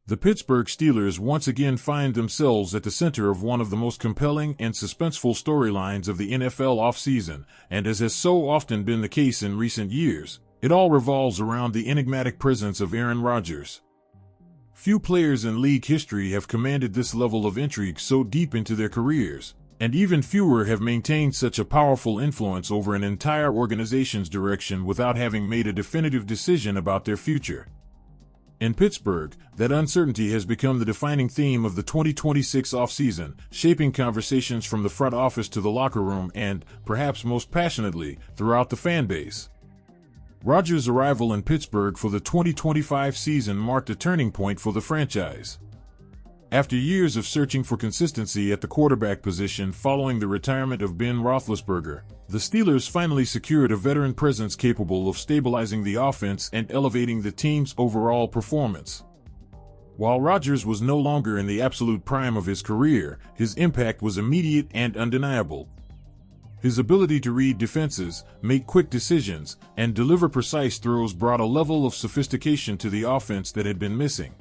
The Pittsburgh Steelers once again find themselves at the center of one of the most compelling and suspenseful storylines of the NFL offseason, and as has so often been the case in recent years, it all revolves around the enigmatic presence of Aaron Rodgers. Few players in league history have commanded this level of intrigue so deep into their careers, and even fewer have maintained such a powerful influence over an entire organization's direction without having made a definitive decision about their future. In Pittsburgh, that uncertainty has become the defining theme of the 2026 offseason, shaping conversations from the front office to the locker room and, perhaps most passionately, throughout the fan base. Rodgers' arrival in Pittsburgh for the 2025 season marked a turning point for the franchise. After years of searching for consistency at the quarterback position following the retirement of Ben Roethlisberger, the Steelers finally secured a veteran presence capable of stabilizing the offense and elevating the team's overall performance. While Rodgers was no longer in the absolute prime of his career, his impact was immediate and undeniable. His ability to read defenses, make quick decisions, and deliver precise throws brought a level of sophistication to the offense that had been missing.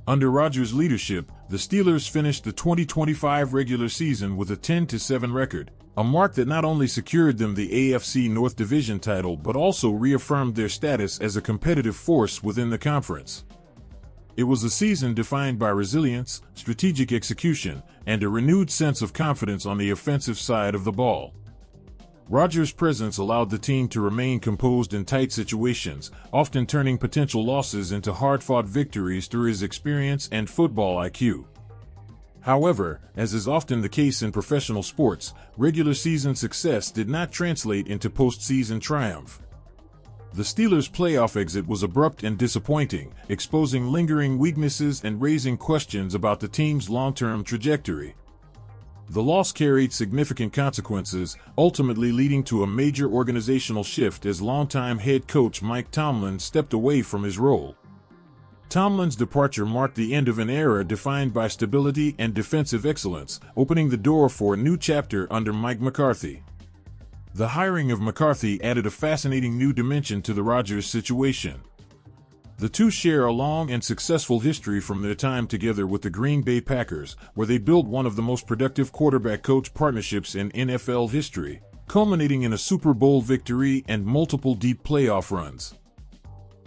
Under Rodgers' leadership, the Steelers finished the 2025 regular season with a 10-7 record, a mark that not only secured them the AFC North Division title but also reaffirmed their status as a competitive force within the conference. It was a season defined by resilience, strategic execution, and a renewed sense of confidence on the offensive side of the ball. Rodgers' presence allowed the team to remain composed in tight situations, often turning potential losses into hard-fought victories through his experience and football IQ. However, as is often the case in professional sports, regular season success did not translate into postseason triumph. The Steelers' playoff exit was abrupt and disappointing, exposing lingering weaknesses and raising questions about the team's long-term trajectory. The loss carried significant consequences, ultimately leading to a major organizational shift as longtime head coach Mike Tomlin stepped away from his role. Tomlin's departure marked the end of an era defined by stability and defensive excellence, opening the door for a new chapter under Mike McCarthy. The hiring of McCarthy added a fascinating new dimension to the Rodgers situation. The two share a long and successful history from their time together with the Green Bay Packers, where they built one of the most productive quarterback-coach partnerships in NFL history, culminating in a Super Bowl victory and multiple deep playoff runs.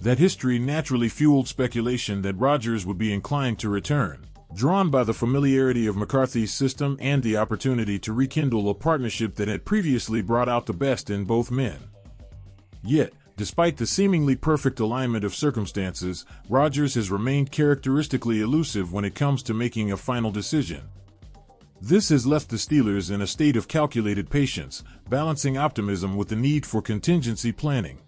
That history naturally fueled speculation that Rodgers would be inclined to return, drawn by the familiarity of McCarthy's system and the opportunity to rekindle a partnership that had previously brought out the best in both men. Yet, despite the seemingly perfect alignment of circumstances, Rodgers has remained characteristically elusive when it comes to making a final decision. This has left the Steelers in a state of calculated patience, balancing optimism with the need for contingency planning.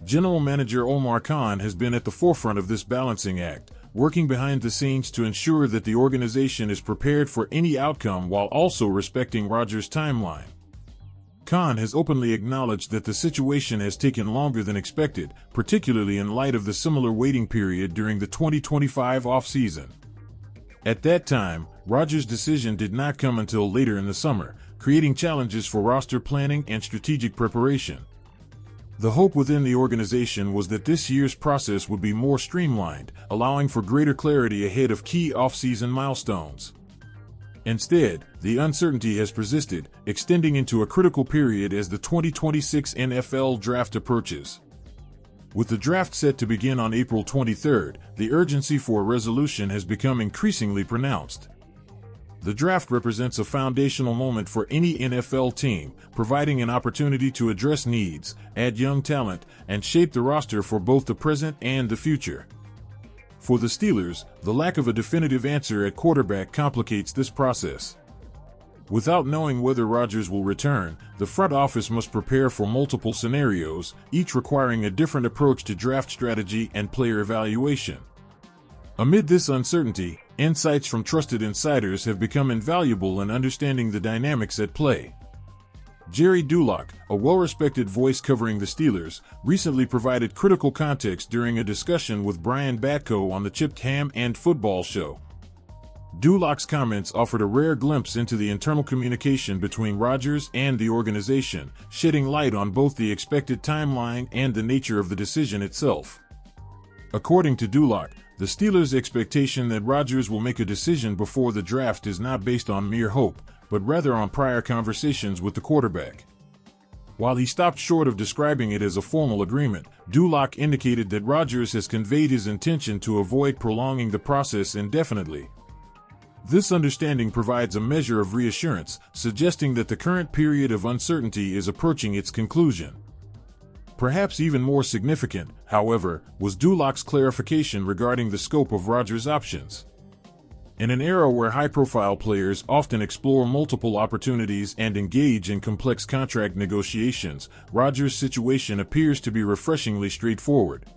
General Manager Omar Khan has been at the forefront of this balancing act, working behind the scenes to ensure that the organization is prepared for any outcome while also respecting Rodgers' timeline. Khan has openly acknowledged that the situation has taken longer than expected, particularly in light of the similar waiting period during the 2025 offseason. At that time, Rodgers' decision did not come until later in the summer, creating challenges for roster planning and strategic preparation. The hope within the organization was that this year's process would be more streamlined, allowing for greater clarity ahead of key offseason milestones. Instead, the uncertainty has persisted, extending into a critical period as the 2026 NFL Draft approaches. With the draft set to begin on April 23, the urgency for a resolution has become increasingly pronounced. The draft represents a foundational moment for any NFL team, providing an opportunity to address needs, add young talent, and shape the roster for both the present and the future. For the Steelers, the lack of a definitive answer at quarterback complicates this process. Without knowing whether Rodgers will return, the front office must prepare for multiple scenarios, each requiring a different approach to draft strategy and player evaluation. Amid this uncertainty, insights from trusted insiders have become invaluable in understanding the dynamics at play. Jerry Dulac, a well-respected voice covering the Steelers, recently provided critical context during a discussion with Brian Batko on the Chipped Ham and Football show. Dulac's comments offered a rare glimpse into the internal communication between Rodgers and the organization, shedding light on both the expected timeline and the nature of the decision itself. According to Dulac, the Steelers' expectation that Rodgers will make a decision before the draft is not based on mere hope, but rather on prior conversations with the quarterback. While he stopped short of describing it as a formal agreement, Dulac indicated that Rodgers has conveyed his intention to avoid prolonging the process indefinitely. This understanding provides a measure of reassurance, suggesting that the current period of uncertainty is approaching its conclusion. Perhaps even more significant, however, was Dulac's clarification regarding the scope of Rodgers' options. In an era where high-profile players often explore multiple opportunities and engage in complex contract negotiations, Rodgers' situation appears to be refreshingly straightforward.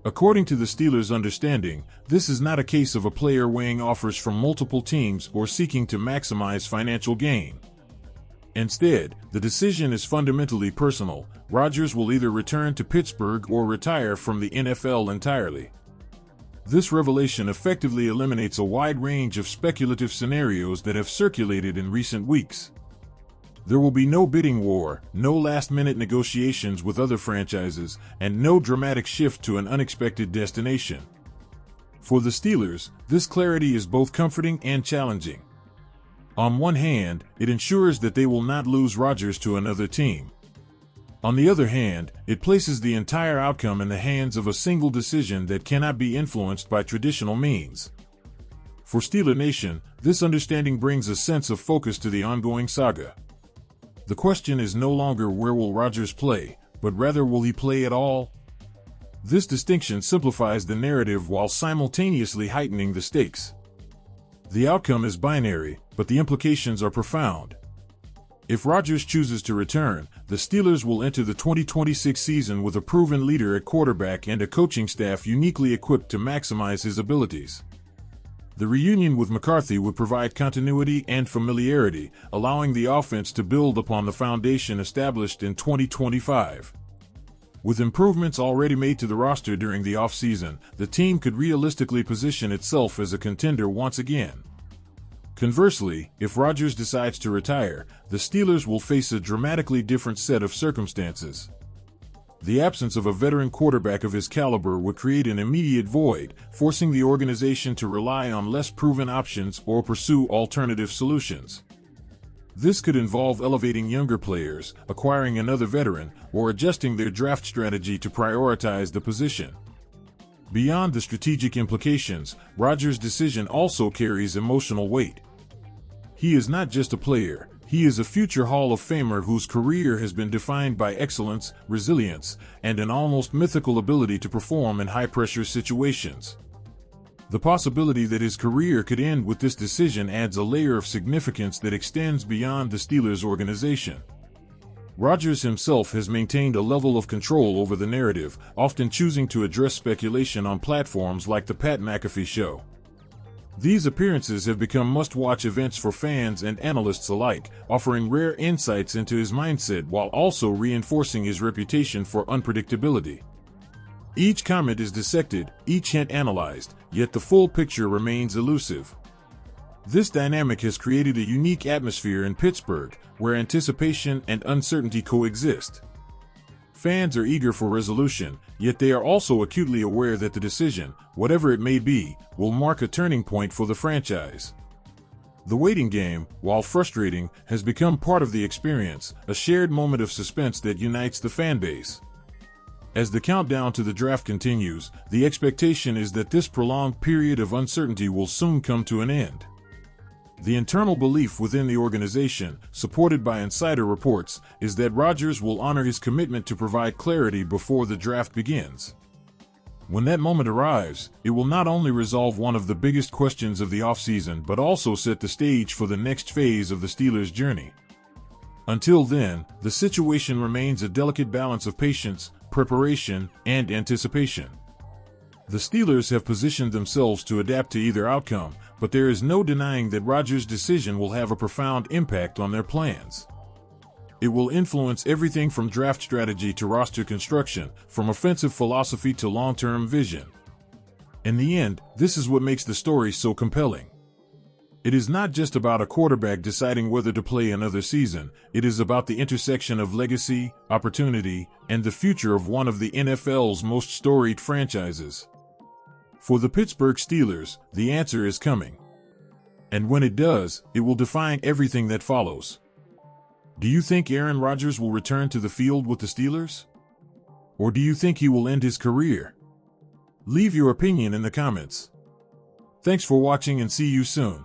According to the Steelers' understanding, this is not a case of a player weighing offers from multiple teams or seeking to maximize financial gain. Instead, the decision is fundamentally personal. Rodgers will either return to Pittsburgh or retire from the NFL entirely. This revelation effectively eliminates a wide range of speculative scenarios that have circulated in recent weeks. There will be no bidding war, no last-minute negotiations with other franchises, and no dramatic shift to an unexpected destination. For the Steelers, this clarity is both comforting and challenging. On one hand, it ensures that they will not lose Rodgers to another team. On the other hand, it places the entire outcome in the hands of a single decision that cannot be influenced by traditional means. For Steeler Nation, this understanding brings a sense of focus to the ongoing saga. The question is no longer where will Rodgers play, but rather will he play at all? This distinction simplifies the narrative while simultaneously heightening the stakes. The outcome is binary, but the implications are profound. If Rodgers chooses to return, the Steelers will enter the 2026 season with a proven leader at quarterback and a coaching staff uniquely equipped to maximize his abilities. The reunion with McCarthy would provide continuity and familiarity, allowing the offense to build upon the foundation established in 2025. With improvements already made to the roster during the offseason, the team could realistically position itself as a contender once again. Conversely, if Rodgers decides to retire, the Steelers will face a dramatically different set of circumstances. The absence of a veteran quarterback of his caliber would create an immediate void, forcing the organization to rely on less proven options or pursue alternative solutions. This could involve elevating younger players, acquiring another veteran, or adjusting their draft strategy to prioritize the position. Beyond the strategic implications, Rodgers' decision also carries emotional weight. He is not just a player, he is a future Hall of Famer whose career has been defined by excellence, resilience, and an almost mythical ability to perform in high-pressure situations. The possibility that his career could end with this decision adds a layer of significance that extends beyond the Steelers organization. Rodgers himself has maintained a level of control over the narrative, often choosing to address speculation on platforms like The Pat McAfee Show. These appearances have become must-watch events for fans and analysts alike, offering rare insights into his mindset while also reinforcing his reputation for unpredictability. Each comment is dissected, each hint analyzed, yet the full picture remains elusive. This dynamic has created a unique atmosphere in Pittsburgh, where anticipation and uncertainty coexist. Fans are eager for resolution, yet they are also acutely aware that the decision, whatever it may be, will mark a turning point for the franchise. The waiting game, while frustrating, has become part of the experience, a shared moment of suspense that unites the fan base. As the countdown to the draft continues, the expectation is that this prolonged period of uncertainty will soon come to an end. The internal belief within the organization, supported by insider reports, is that Rodgers will honor his commitment to provide clarity before the draft begins. When that moment arrives, it will not only resolve one of the biggest questions of the offseason but also set the stage for the next phase of the Steelers' journey. Until then, the situation remains a delicate balance of patience, preparation, and anticipation. The Steelers have positioned themselves to adapt to either outcome, but there is no denying that Rodgers' decision will have a profound impact on their plans. It will influence everything from draft strategy to roster construction, from offensive philosophy to long-term vision. In the end, this is what makes the story so compelling. It is not just about a quarterback deciding whether to play another season, it is about the intersection of legacy, opportunity, and the future of one of the NFL's most storied franchises. For the Pittsburgh Steelers, the answer is coming. And when it does, it will define everything that follows. Do you think Aaron Rodgers will return to the field with the Steelers? Or do you think he will end his career? Leave your opinion in the comments. Thanks for watching and see you soon.